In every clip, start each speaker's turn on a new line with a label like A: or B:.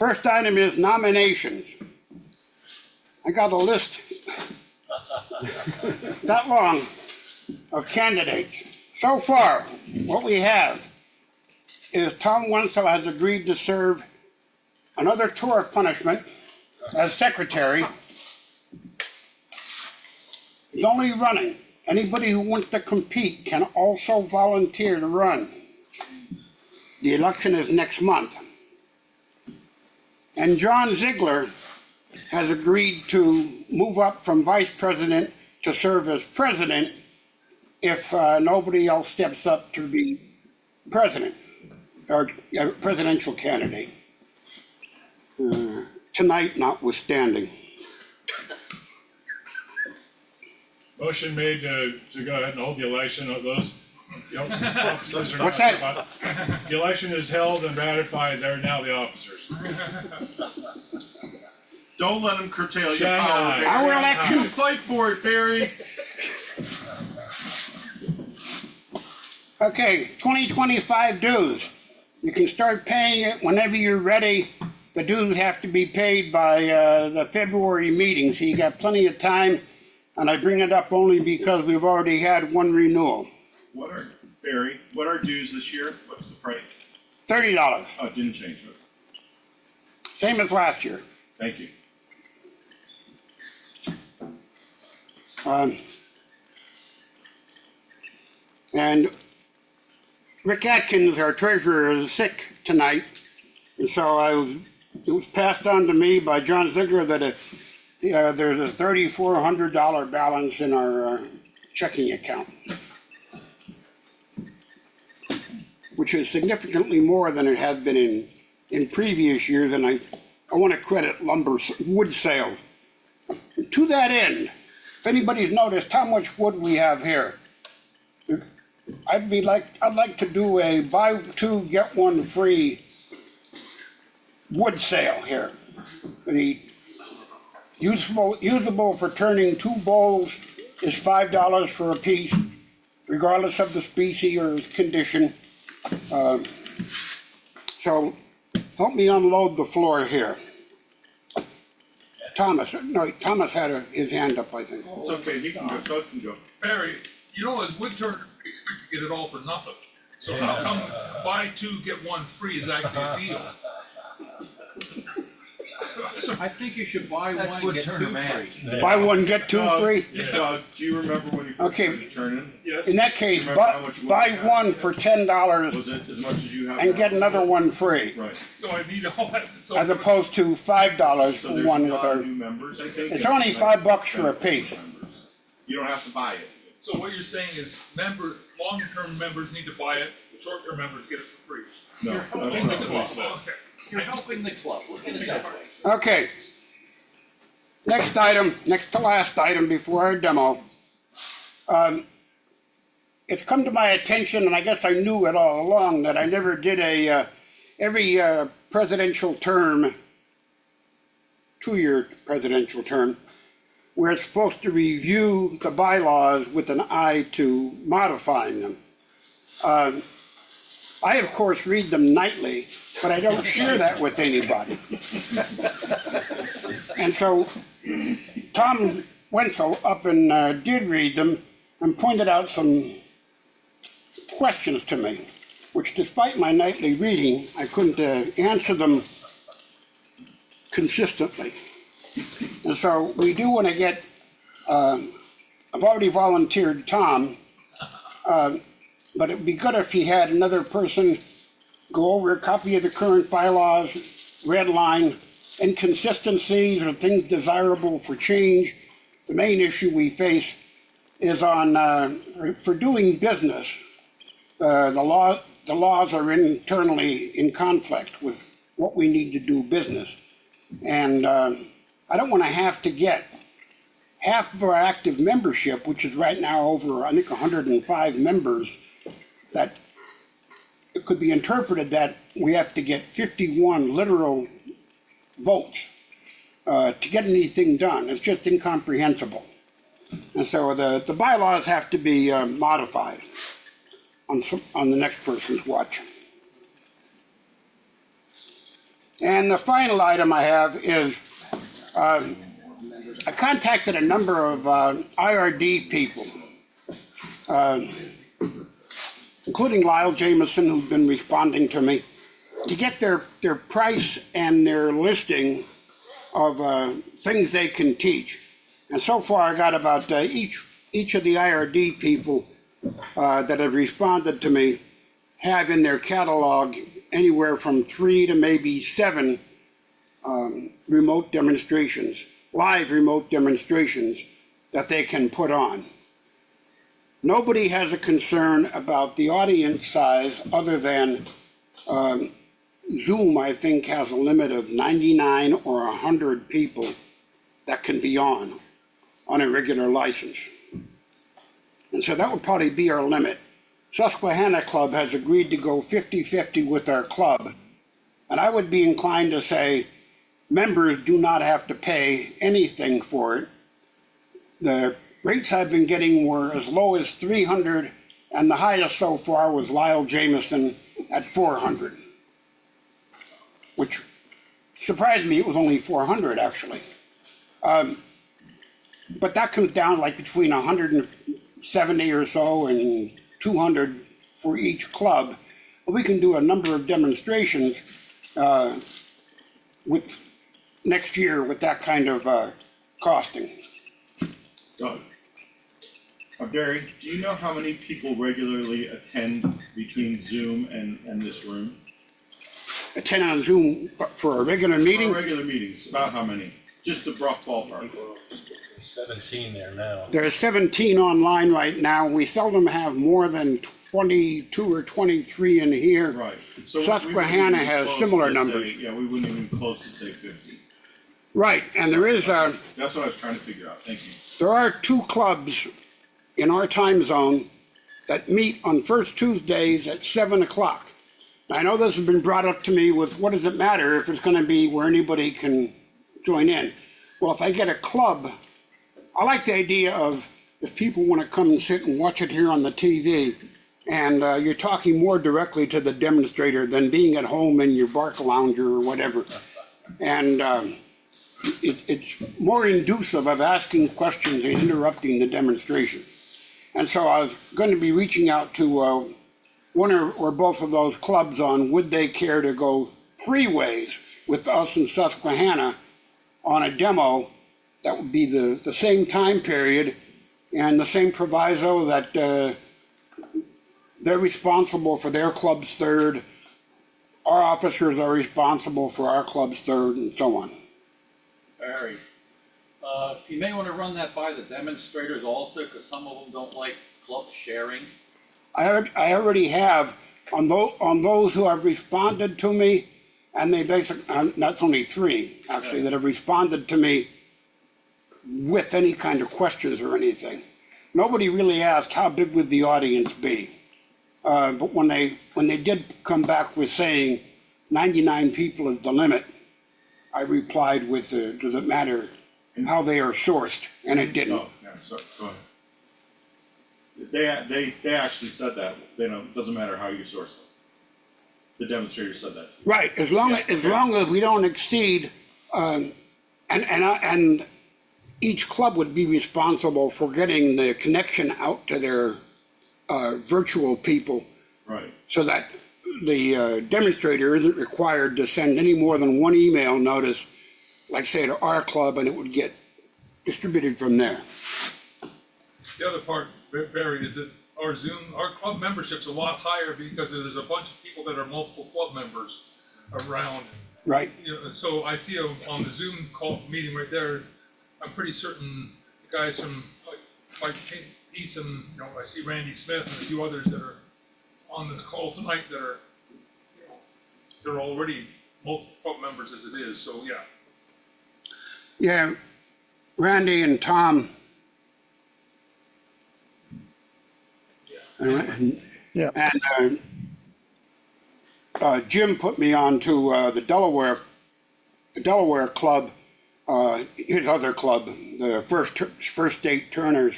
A: First item is nominations. I got a list that long of candidates. So far, what we have is Tom Wenzel has agreed to serve another tour of punishment as secretary. He's only running. Anybody who wants to compete can also volunteer to run. The election is next month. And John Ziegler has agreed to move up from vice president to serve as president if nobody else steps up to be president or presidential candidate. Tonight notwithstanding.
B: Motion made to go ahead and hold the election of those officers.
A: What's that?
B: The election is held and ratified. They're now the officers.
C: Don't let them curtail your
B: Shanghai.
C: power, Barry.
A: Our election.
C: You fight for it, Barry.
A: Okay, 2025 dues. You can start paying it whenever you're ready. The dues have to be paid by the February meeting, so you got plenty of time. And I bring it up only because we've already had one renewal.
C: Barry, what are dues this year? What's the price?
A: $30,
C: Oh, it didn't change.
A: same as last year.
C: Thank you.
A: And Rick Atkins, our treasurer, is sick tonight. And so it was passed on to me by John Ziegler that there's a $3,400 balance in our checking account, which is significantly more than it has been in previous years. And I want to credit wood sales. To that end, if anybody's noticed how much wood we have here, I'd like to do a buy two get one free wood sale here. The usable for turning 2 bowls is $5 for a piece, regardless of the species or condition. So help me unload the floor here. Thomas had his hand up, I think.
C: It's okay, you can go. Go and go.
D: Barry, you know, as Woodturners, we expect to get it all for nothing. So how come buy two, get one free is actually a deal?
E: I think you should buy one, get two free.
A: Buy one, get two free?
C: Do you remember when you first started turning?
B: Yes.
A: In that case,
C: Remember how much wood
A: buy
C: you had?
A: one for $10
C: Was it as much as you have
A: and
C: now?
A: get another one free,
C: Right.
D: So I need all that. So
A: as opposed to $5
C: So
A: for
C: there's
A: one
C: a
A: with
C: lot of
A: our.
C: new members, I think.
A: It's only $5 for a piece.
C: You don't have to buy it.
D: So what you're saying is long-term members need to buy it, short-term members get it for free.
C: No, that's not what I said.
D: Okay.
E: You're helping the club, look at it that way.
A: Okay. Next to last item before our demo. It's come to my attention, and I guess I knew it all along, that I never did every presidential term, 2-year presidential term, where it's supposed to review the bylaws with an eye to modifying them. I, of course, read them nightly, but I don't share that with anybody. And so Tom Wenzel up and did read them and pointed out some questions to me, which despite my nightly reading, I couldn't answer them consistently. And so we do want to get, I've already volunteered Tom, but it'd be good if he had another person go over a copy of the current bylaws, red line, inconsistencies or things desirable for change. The main issue we face is on, for doing business, the laws are internally in conflict with what we need to do business. And I don't want to have to get half of our active membership, which is right now over, I think, 105 members, that it could be interpreted that we have to get 51 literal votes to get anything done. It's just incomprehensible. And so the bylaws have to be modified on the next person's watch. And the final item I have is I contacted a number of IRD people, uh, including Lyle Jameson, who's been responding to me, to get their price and their listing of things they can teach. And so far, I got about each of the IRD people that have responded to me have in their catalog anywhere from 3 to maybe 7 remote demonstrations, live remote demonstrations that they can put on. Nobody has a concern about the audience size other than Zoom, I think, has a limit of 99 or 100 people that can be on a regular license. And so that would probably be our limit. Susquehanna Club has agreed to go 50-50 with our club. And I would be inclined to say members do not have to pay anything for it. The rates I've been getting were as low as 300, and the highest so far was Lyle Jameson at 400, which surprised me. It was only 400 actually. But that comes down like between 170 or so and 200 for each club. We can do a number of demonstrations with next year with that kind of costing.
C: Doug. Barry, do you know how many people regularly attend between Zoom and this room?
A: Attend on Zoom for a regular meeting?
C: For regular meetings, about how many? Just a rough ballpark.
F: 17 there now.
A: There's 17 online right now. We seldom have more than 22 or 23 in here.
C: Right. So
A: Susquehanna has similar numbers.
C: Yeah, we wouldn't even close to say 50.
A: Right, and there is
C: That's what I was trying to figure out. Thank you.
A: there are 2 clubs in our time zone that meet on first Tuesdays at 7 o'clock. I know this has been brought up to me with what does it matter if it's going to be where anybody can join in. Well, if I get a club, I like the idea of if people want to come and sit and watch it here on the TV, and you're talking more directly to the demonstrator than being at home in your bark lounger or whatever. And it's more inducive of asking questions and interrupting the demonstration. And so I was going to be reaching out to one or both of those clubs on would they care to go 3 ways with us in Susquehanna on a demo that would be the same time period and the same proviso that they're responsible for their club's third, our officers are responsible for our club's third, and so on.
E: Barry, you may want to run that by the demonstrators also, because some of them don't like club sharing.
A: I already have on those who have responded to me, and they basically, that's only 3 actually, that have responded to me with any kind of questions or anything. Nobody really asked how big would the audience be, but when they did come back with saying 99 people is the limit, I replied with, does it matter how they are sourced? And it didn't.
C: Oh, yeah, sorry, go ahead. They actually said that. It doesn't matter how you source them. The demonstrator said that.
A: Right, as long as we don't exceed, and each club would be responsible for getting the connection out to their virtual people.
C: Right.
A: So that the demonstrator isn't required to send any more than 1 email notice, like say to our club, and it would get distributed from there.
D: The other part, Barry, is that our club membership's a lot higher because there's a bunch of people that are multiple club members around.
A: Right.
D: So I see on the Zoom call meeting right there, I'm pretty certain the guys from like Peace and I see Randy Smith and a few others that are on the call tonight that are they're already multiple club members as it is. So yeah.
A: Yeah, Randy and Tom. And Jim put me on to the Delaware club, his other club, the First State Turners.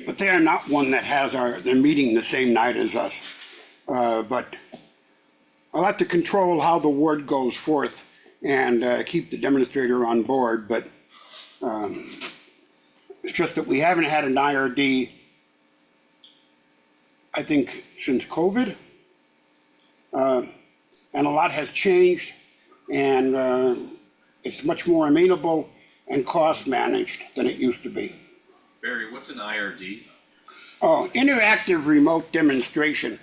A: But they are not one that has they're meeting the same night as us. But I'll have to control how the word goes forth and keep the demonstrator on board, but it's just that we haven't had an IRD, I think, since COVID. And a lot has changed, and it's much more amenable and cost managed than it used to be.
E: Barry, what's an IRD?
A: Oh, interactive remote demonstration.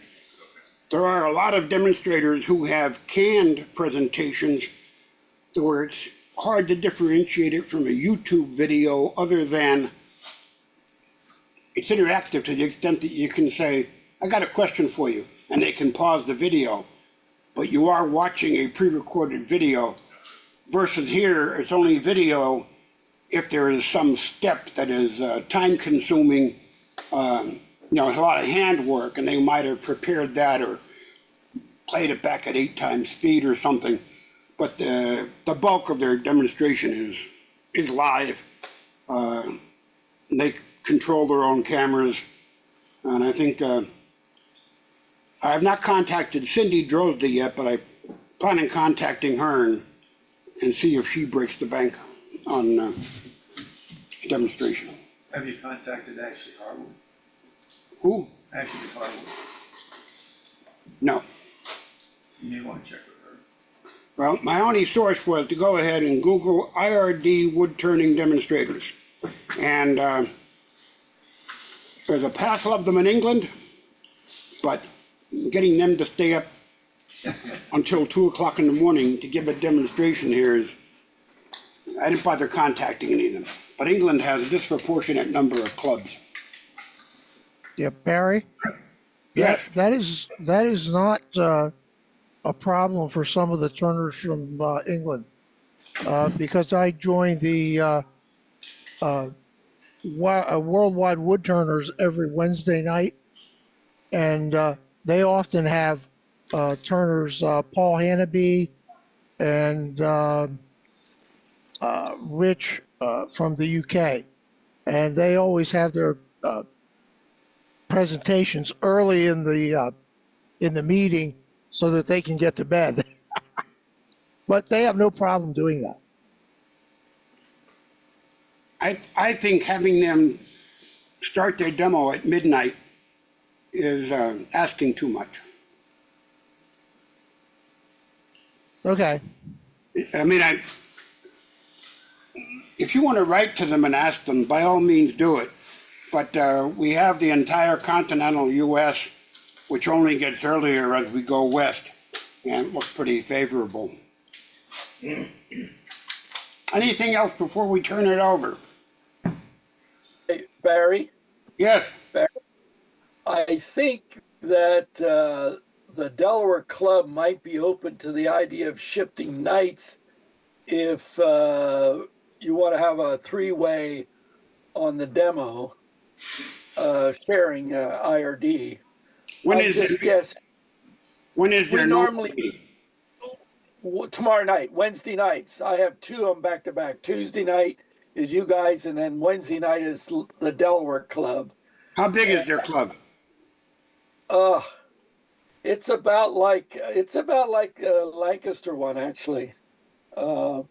A: There are a lot of demonstrators who have canned presentations where it's hard to differentiate it from a YouTube video other than it's interactive to the extent that you can say, I got a question for you, and they can pause the video, but you are watching a pre-recorded video versus here, it's only video if there is some step that is time consuming, it's a lot of handwork, and they might have prepared that or played it back at 8 times speed or something. But the bulk of their demonstration is live. They control their own cameras, and I think I have not contacted Cindy Drozda yet, but I plan on contacting her and see if she breaks the bank on demonstration.
E: Have you contacted Ashley Harwood?
A: Who?
E: Ashley Harwood.
A: No.
E: You may want to check with her.
A: Well, my only source was to go ahead and Google IRD wood turning demonstrators. And there's a passel of them in England, but getting them to stay up until 2 o'clock in the morning to give a demonstration here I didn't bother contacting any of them. But England has a disproportionate number of clubs.
G: Yeah, Barry?
A: Yes.
G: That is not a problem for some of the turners from England, because I joined the Worldwide Woodturners every Wednesday night, and they often have turners Paul Hannaby and Rich from the UK, and they always have their presentations early in the meeting so that they can get to bed. But they have no problem doing that.
A: I think having them start their demo at midnight is asking too much.
G: Okay.
A: I mean, if you want to write to them and ask them, by all means do it. But we have the entire continental U.S., which only gets earlier as we go west, and it looks pretty favorable. Anything else before we turn it over?
H: Hey, Barry,
A: Yes.
H: I think that the Delaware Club might be open to the idea of shifting nights if you want to have a 3-way on the demo, sharing IRD.
A: When
H: I
A: is
H: just
A: it?
H: guess
A: When is
H: we
A: there
H: normally tomorrow night, Wednesday nights. I have 2 of them back to back. Tuesday night is you guys, and then Wednesday night is the Delaware Club.
A: How big is their club?
H: It's about like Lancaster one actually. Don't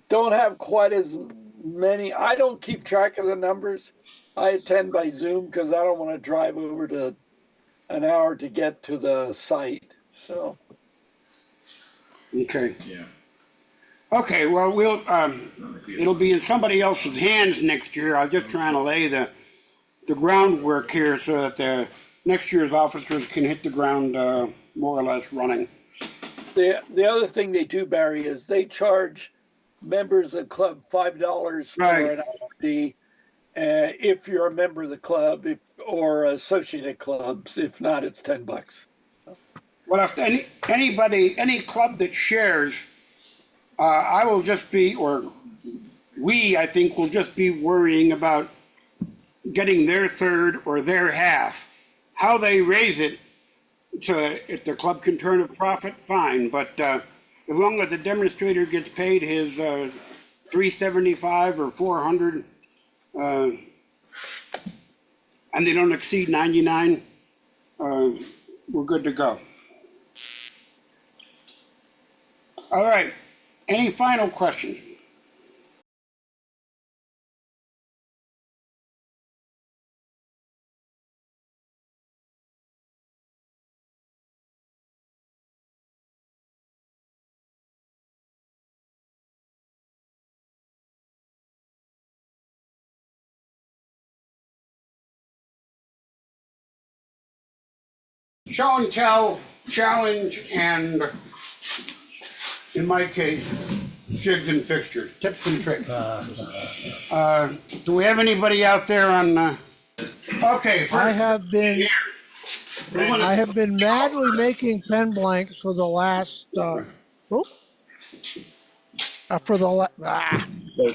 H: have quite as many. I don't keep track of the numbers. I attend by Zoom because I don't want to drive over to an hour to get to the site. So.
A: Okay.
C: Yeah.
A: Okay. Well, it'll be in somebody else's hands next year. I'm just trying to lay the groundwork here so that the next year's officers can hit the ground more or less running.
H: The other thing they do, Barry, is they charge members of the club $5 for
A: Right.
H: an IRD if you're a member of the club, or associated clubs. If not, it's $10.
A: Well, if any club that shares, I will just be, or we, I think, will just be worrying about getting their third or their half. How they raise it, if the club can turn a profit, fine. But as long as the demonstrator gets paid his $375 or $400, and they don't exceed 99, we're good to go. All right. Any final questions? Show and tell, challenge, and in my case, jigs and fixtures, tips and tricks. Do we have anybody out there on? Okay, first,
G: I have been madly making pen blanks for the last
C: Better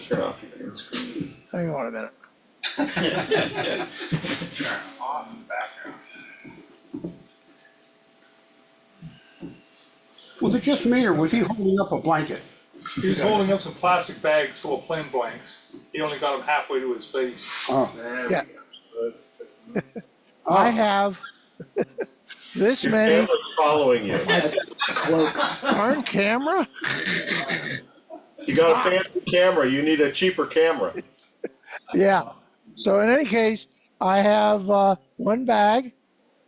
C: turn off your screen.
G: hang on a minute.
C: Turn off the background.
A: was it just me or was he holding up a blanket?
D: He was holding up some plastic bags full of pen blanks. He only got them halfway to his face.
A: Oh,
G: Yeah. I have this many
C: Camera's following you.
G: on camera.
C: You got a fancy camera, you need a cheaper camera.
G: Yeah. So in any case, I have one bag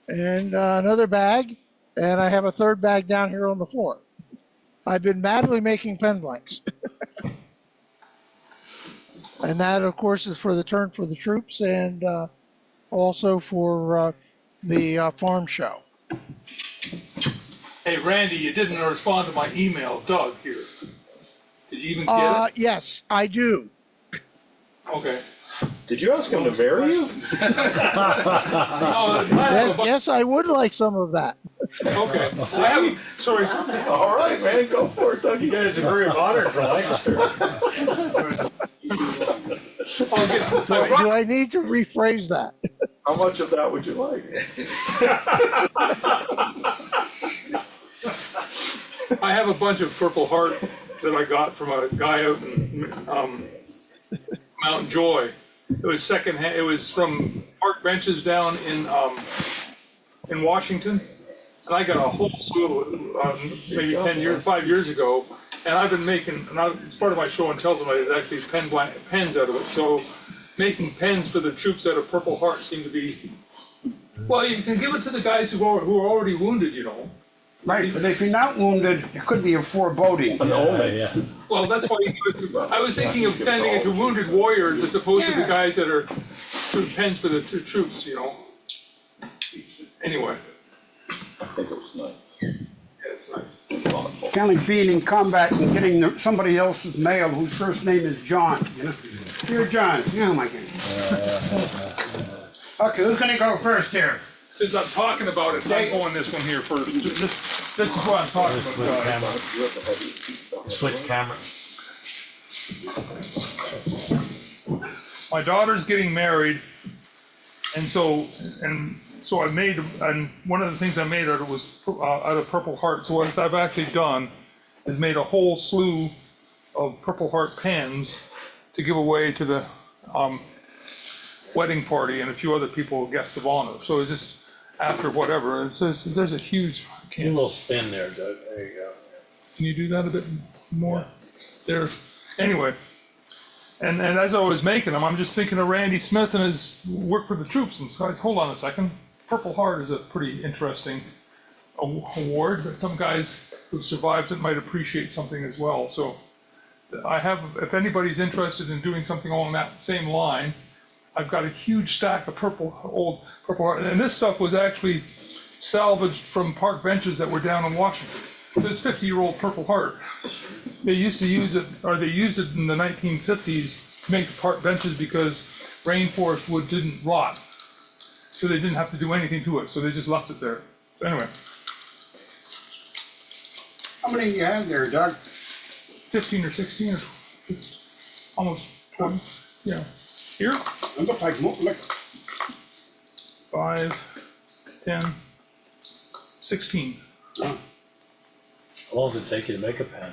G: and another bag, and I have a third bag down here on the floor. I've been madly making pen blanks. And that, of course, is for the Turn for the Troops and also for the farm show.
D: Hey, Randy, you didn't respond to my email, Doug, here. Did you even get it?
G: Yes, I do.
D: Okay.
C: Did you ask him to marry you?
G: Yes, I would like some of that.
D: Okay. Sorry.
C: All right, man, go for it, Doug.
F: You guys are very modern for Lancaster.
G: Do I need to rephrase that?
C: How much of that would you like?
D: I have a bunch of Purple Heart that I got from a guy out in Mount Joy. It was secondhand. It was from park benches down in Washington, and I got a whole slew maybe 5 years ago. And I've been making, it's part of my show and tell tonight, is actually pens out of it. So making pens for the troops out of Purple Heart seem to be, well, you can give it to the guys who are already wounded, you know.
A: right, but if you're not wounded, it could be a foreboding.
F: Yeah.
D: Well, that's why I was thinking of sending it to wounded warriors as opposed to the guys that are pens for the troops, you know. Anyway.
C: I think it was nice.
D: Yeah, it's nice.
A: Kind of like being in combat and getting somebody else's mail whose first name is John, you know? Dear John, oh my God. Okay, who's gonna go first here?
D: Since I'm talking about it, I'm going this one here first. This is what I'm talking about, guys.
F: Switch camera.
D: My daughter's getting married, and so I made, and one of the things I made out of was out of Purple Heart. So what I've actually done is made a whole slew of Purple Heart pens to give away to the wedding party and a few other people, guests of honor. So it's just after whatever. It says there's a huge.
F: A little spin there, Doug. There you go.
D: Can you do that a bit more? There. Anyway. And as I was making them, I'm just thinking of Randy Smith and his work for the troops. And so hold on a second. Purple Heart is a pretty interesting award, but some guys who survived it might appreciate something as well. So I have, if anybody's interested in doing something along that same line, I've got a huge stack of old Purple Heart. And this stuff was actually salvaged from park benches that were down in Washington. This 50-year-old Purple Heart. They used to use it, or they used it in the 1950s to make the park benches because rainforest wood didn't rot. So they didn't have to do anything to it, so they just left it there. So anyway.
A: How many do you have there, Doug?
D: 15 or 16 or almost 20. Yeah. Here?
A: It looks like,
D: 5, 10, 16.
A: Oh.
F: How long does it take you to make a pen?